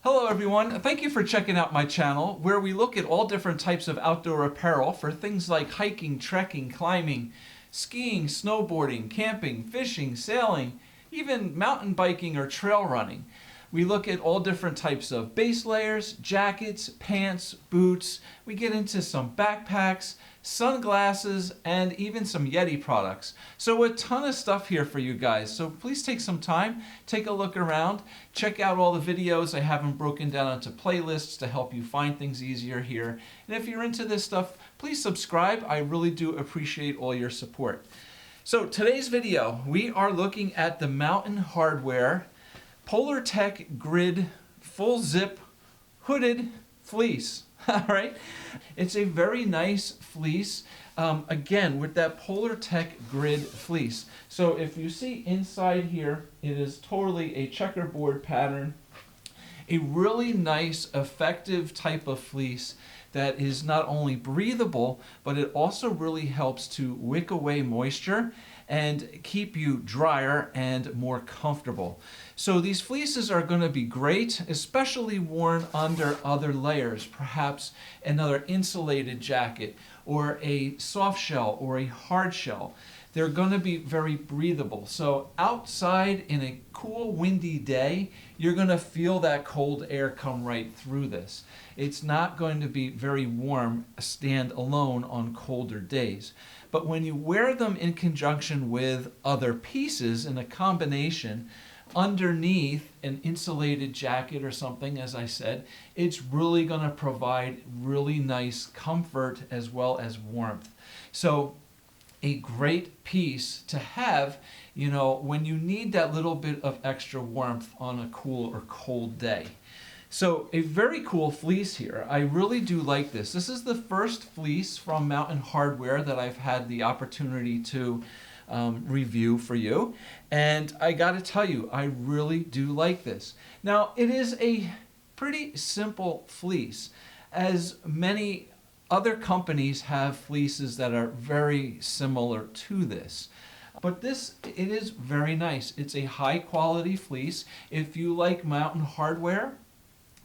Hello everyone, thank you for checking out my channel where we look at all different types of outdoor apparel for things like hiking, trekking, climbing, skiing, snowboarding, camping, fishing, sailing, even mountain biking or trail running. We look at all different types of base layers, jackets, pants, boots. We get into some backpacks, sunglasses, and even some Yeti products. So a ton of stuff here for you guys. So please take some time, take a look around, check out all the videos. I have them broken down into playlists to help you find things easier here. And if you're into this stuff, please subscribe. I really do appreciate all your support. So today's video, we are looking at the Mountain Hardwear Polartec Grid Full Zip Hooded Fleece. All right, it's a very nice fleece, again with that Polartec Grid fleece. So if you see inside here, it is totally a checkerboard pattern, a really nice effective type of fleece that is not only breathable, but it also really helps to wick away moisture and keep you drier and more comfortable. So these fleeces are going to be great, especially worn under other layers, perhaps another insulated jacket or a soft shell or a hard shell. They're going to be very breathable. So outside in a cool, windy day, you're going to feel that cold air come right through this. It's not going to be very warm stand alone on colder days. But when you wear them in conjunction with other pieces in a combination, underneath an insulated jacket or something, as I said, it's really going to provide really nice comfort as well as warmth. So a great piece to have, you know, when you need that little bit of extra warmth on a cool or cold day. So a very cool fleece here. I really do like this. This is the first fleece from Mountain Hardwear that I've had the opportunity to review for you. And I got to tell you, I really do like this. Now, it is a pretty simple fleece, as many other companies have fleeces that are very similar to this. But this, it is very nice. It's a high quality fleece. If you like Mountain Hardwear,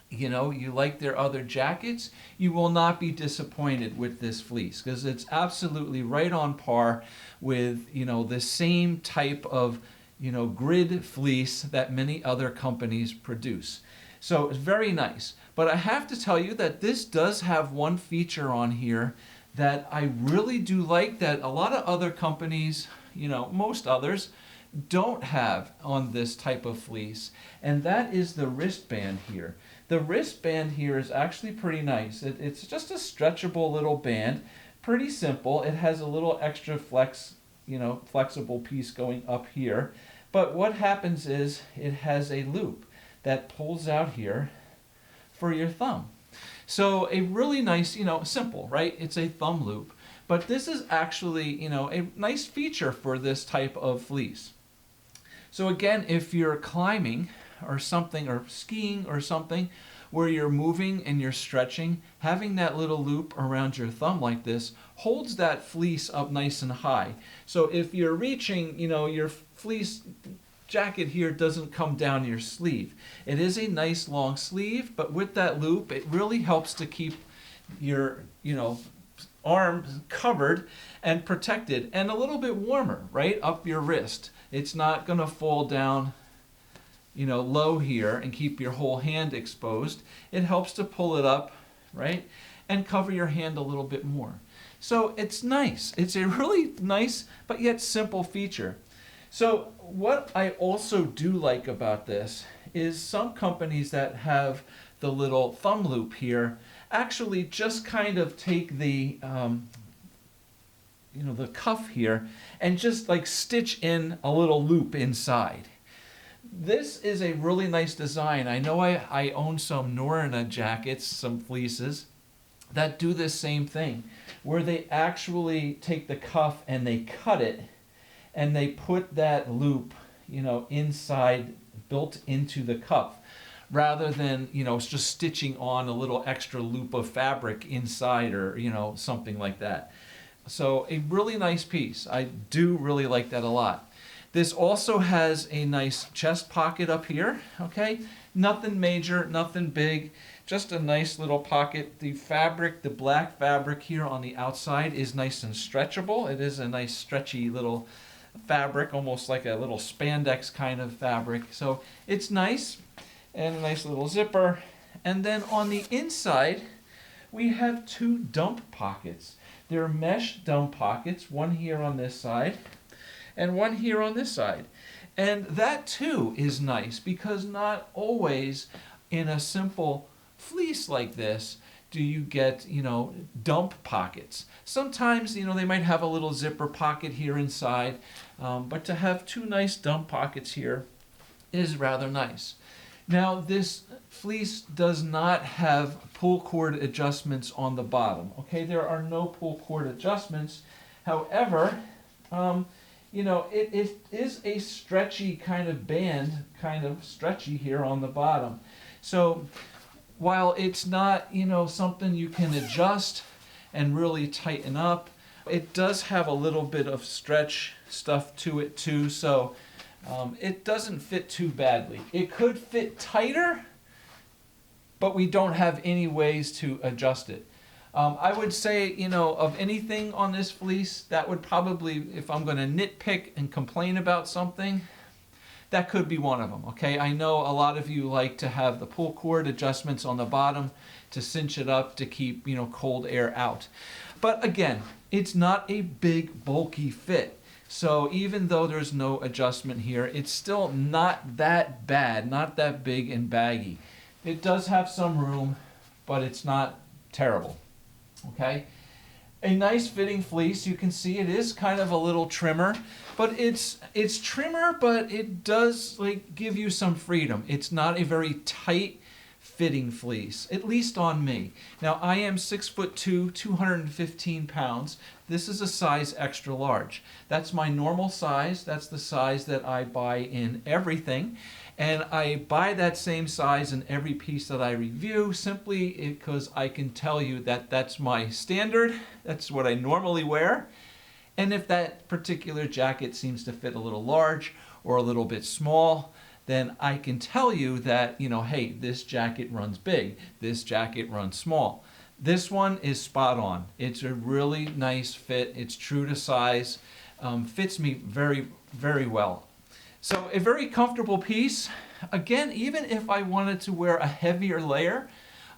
you know, you like their other jackets, you will not be disappointed with this fleece because it's absolutely right on par with, you know, the same type of, you know, grid fleece that many other companies produce. So it's very nice. But I have to tell you that this does have one feature on here that I really do like that a lot of other companies, you know, most others, don't have on this type of fleece, and that is the wristband here. The wristband here is actually pretty nice. It's just a stretchable little band, pretty simple. It has a little extra flexible piece going up here. But what happens is it has a loop that pulls out here for your thumb. So a really nice, you know, simple, right? It's a thumb loop. But this is actually, you know, a nice feature for this type of fleece. So again, if you're climbing or something, or skiing or something, where you're moving and you're stretching, having that little loop around your thumb like this holds that fleece up nice and high. So if you're reaching, you know, your fleece jacket here doesn't come down your sleeve. It is a nice long sleeve, but with that loop, it really helps to keep your, you know, arms covered and protected and a little bit warmer, right, up your wrist. It's not going to fall down, you know, low here and keep your whole hand exposed. It helps to pull it up, right, and cover your hand a little bit more. So it's nice. It's a really nice but yet simple feature. So what I also do like about this is some companies that have the little thumb loop here actually just kind of take the you know, the cuff here and just like stitch in a little loop inside. This is a really nice design. I know I own some Norna jackets, some fleeces that do this same thing, where they actually take the cuff and they cut it and they put that loop, you know, inside, built into the cuff, rather than, you know, just stitching on a little extra loop of fabric inside or, you know, something like that. So a really nice piece. I do really like that a lot. This also has a nice chest pocket up here, okay? Nothing major, nothing big, just a nice little pocket. The fabric, the black fabric here on the outside is nice and stretchable. It is a nice stretchy little fabric, almost like a little spandex kind of fabric. So it's nice, and a nice little zipper. And then on the inside, we have two dump pockets. They're mesh dump pockets, one here on this side and one here on this side. And that too is nice, because not always in a simple fleece like this do you get, dump pockets. Sometimes, they might have a little zipper pocket here inside, but to have two nice dump pockets here is rather nice. Now, this fleece does not have pull cord adjustments on the bottom. Okay, there are no pull cord adjustments. However, it is a stretchy kind of band, kind of stretchy here on the bottom. So while it's not, something you can adjust and really tighten up, it does have a little bit of stretch stuff to it too, so it doesn't fit too badly. It could fit tighter, but we don't have any ways to adjust it. I would say, of anything on this fleece, that would probably, if I'm going to nitpick and complain about something, that could be one of them, okay? I know a lot of you like to have the pull cord adjustments on the bottom to cinch it up to keep, cold air out. But again, it's not a big, bulky fit. So even though there's no adjustment here, it's still not that bad, not that big and baggy. It does have some room, but it's not terrible. Okay, a nice fitting fleece. You can see it is kind of a little trimmer, but it's trimmer, but it does give you some freedom. It's not a very tight fitting fleece, at least on me. Now I am 6'2", 215 pounds. This is a size extra large. That's my normal size. That's the size that I buy in everything. And I buy that same size in every piece that I review simply because I can tell you that that's my standard. That's what I normally wear. And if that particular jacket seems to fit a little large or a little bit small, then I can tell you that, hey, this jacket runs big, this jacket runs small. This one is spot on. It's a really nice fit. It's true to size. Fits me very, very well. So a very comfortable piece. Again, even if I wanted to wear a heavier layer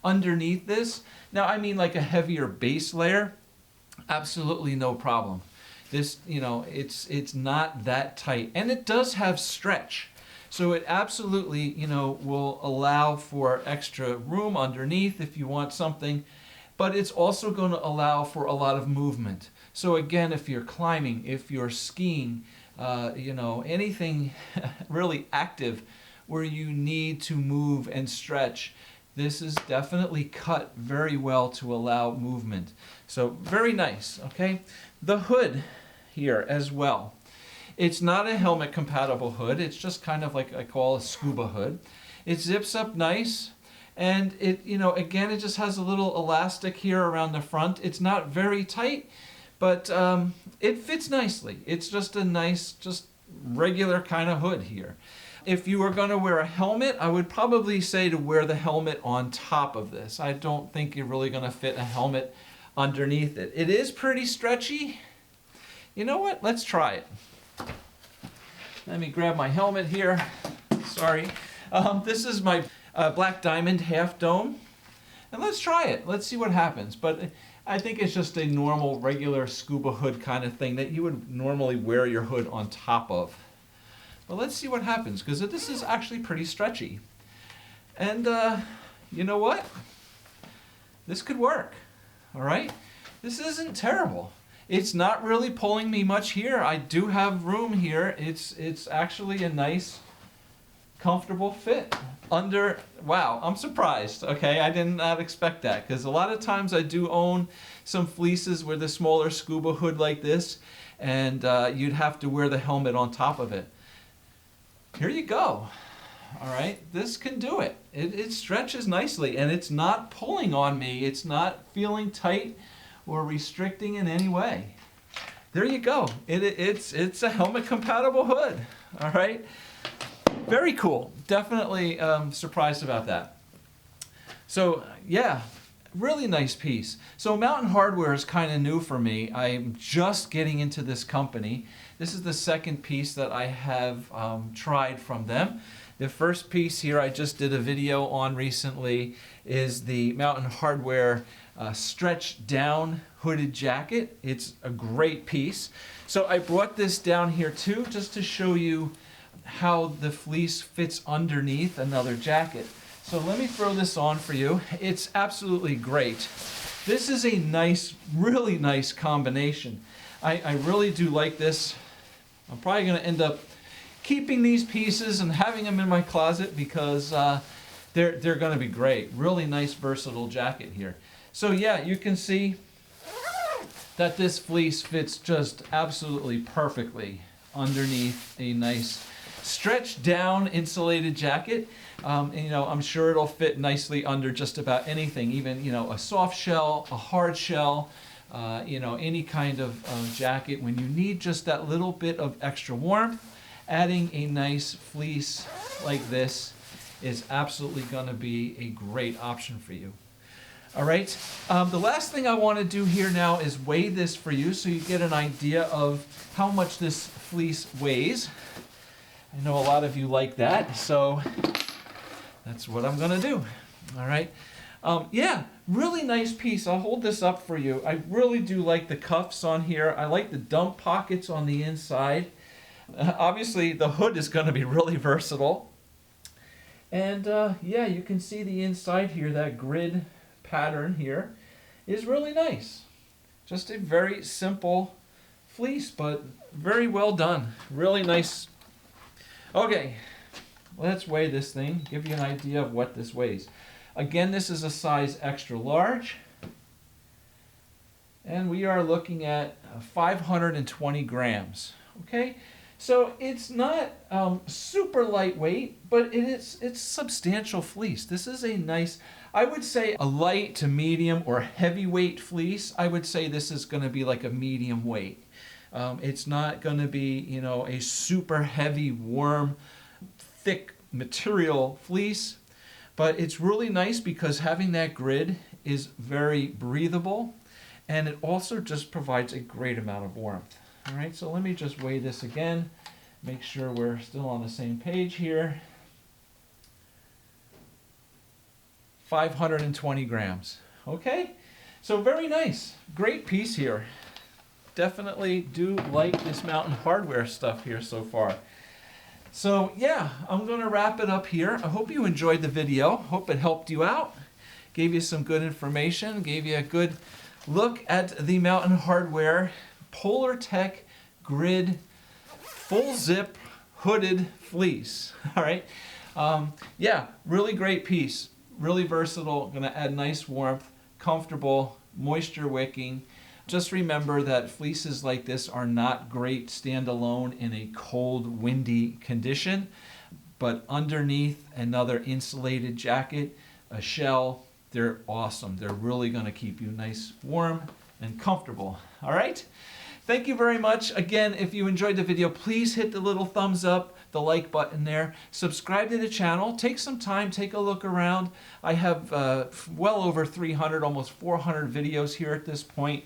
underneath this, now I mean like a heavier base layer, absolutely no problem. This, it's not that tight, and it does have stretch. So it absolutely, will allow for extra room underneath if you want something, but it's also going to allow for a lot of movement. So again, if you're climbing, if you're skiing, anything really active where you need to move and stretch, this is definitely cut very well to allow movement. So very nice, okay? The hood here as well. It's not a helmet compatible hood. It's just kind of like I call a scuba hood. It zips up nice, and it, again, it just has a little elastic here around the front. It's not very tight, but it fits nicely. It's just a nice, just regular kind of hood here. If you were going to wear a helmet, I would probably say to wear the helmet on top of this. I don't think you're really going to fit a helmet underneath it. It is pretty stretchy. You know what? Let's try it. Let me grab my helmet here. Sorry. This is my Black Diamond Half Dome. And let's try it. Let's see what happens. But I think it's just a normal, regular scuba hood kind of thing that you would normally wear your hood on top of. But let's see what happens, because this is actually pretty stretchy. And you know what? This could work. All right? This isn't terrible. It's not really pulling me much here. I do have room here. It's actually a nice, comfortable fit. Wow, I'm surprised. Okay, I did not expect that, because a lot of times I do own some fleeces with a smaller scuba hood like this, and you'd have to wear the helmet on top of it. Here you go. All right, this can do it. It stretches nicely, and it's not pulling on me. It's not feeling tight or restricting in any way. There you go. It's a helmet compatible hood. All right. Very cool. Definitely surprised about that. So yeah, really nice piece. So Mountain Hardwear is kind of new for me. I'm just getting into this company. This is the second piece that I have tried from them. The first piece here I just did a video on recently is the Mountain Hardwear stretch down hooded jacket. It's a great piece. So I brought this down here too, just to show you how the fleece fits underneath another jacket. So let me throw this on for you. It's absolutely great. This is a nice, really nice combination. I really do like this. I'm probably going to end up keeping these pieces and having them in my closet because they're going to be great. Really nice, versatile jacket here. So yeah, you can see that this fleece fits just absolutely perfectly underneath a nice stretched down insulated jacket. And, you know, I'm sure it'll fit nicely under just about anything, even, you know, a soft shell, a hard shell, you know, any kind of jacket. When you need just that little bit of extra warmth, adding a nice fleece like this is absolutely going to be a great option for you. All right, the last thing I want to do here now is weigh this for you so you get an idea of how much this fleece weighs. I know a lot of you like that, so that's what I'm going to do. All right, yeah, really nice piece. I'll hold this up for you. I really do like the cuffs on here. I like the dump pockets on the inside. Obviously, the hood is going to be really versatile. And yeah, you can see the inside here, that grid pattern here is really nice. Just a very simple fleece, but very well done. Really nice. Okay, let's weigh this thing, give you an idea of what this weighs. Again, this is a size extra large, and we are looking at 520 grams. Okay, so it's not super lightweight, but it's substantial fleece. This is a nice, I would say a light to medium or heavyweight fleece. I would say this is going to be like a medium weight. It's not going to be, you know, a super heavy, warm, thick material fleece, but it's really nice because having that grid is very breathable, and it also just provides a great amount of warmth. All right, so let me just weigh this again, make sure we're still on the same page here. 520 grams. Okay, so very nice. Great piece here. Definitely do like this Mountain Hardwear stuff here so far. So yeah, I'm going to wrap it up here. I hope you enjoyed the video. Hope it helped you out. Gave you some good information. Gave you a good look at the Mountain Hardwear Polartec Grid Full Zip Hooded Fleece. All right. Yeah, really great piece. Really versatile. Going to add nice warmth, comfortable, moisture wicking. Just remember that fleeces like this are not great standalone in a cold, windy condition, but underneath another insulated jacket, a shell, they're awesome. They're really going to keep you nice, warm, and comfortable. All right? Thank you very much. Again, if you enjoyed the video, please hit the little thumbs up, the like button there. Subscribe to the channel. Take some time, take a look around. I have well over 300, almost 400 videos here at this point,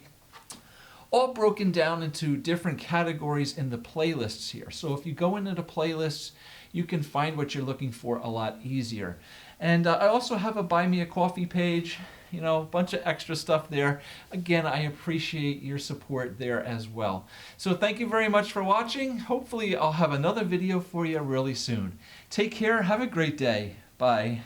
all broken down into different categories in the playlists here. So if you go into the playlists, you can find what you're looking for a lot easier. And I also have a Buy Me a Coffee page, you know, a bunch of extra stuff there. Again, I appreciate your support there as well. So thank you very much for watching. Hopefully I'll have another video for you really soon. Take care. Have a great day. Bye.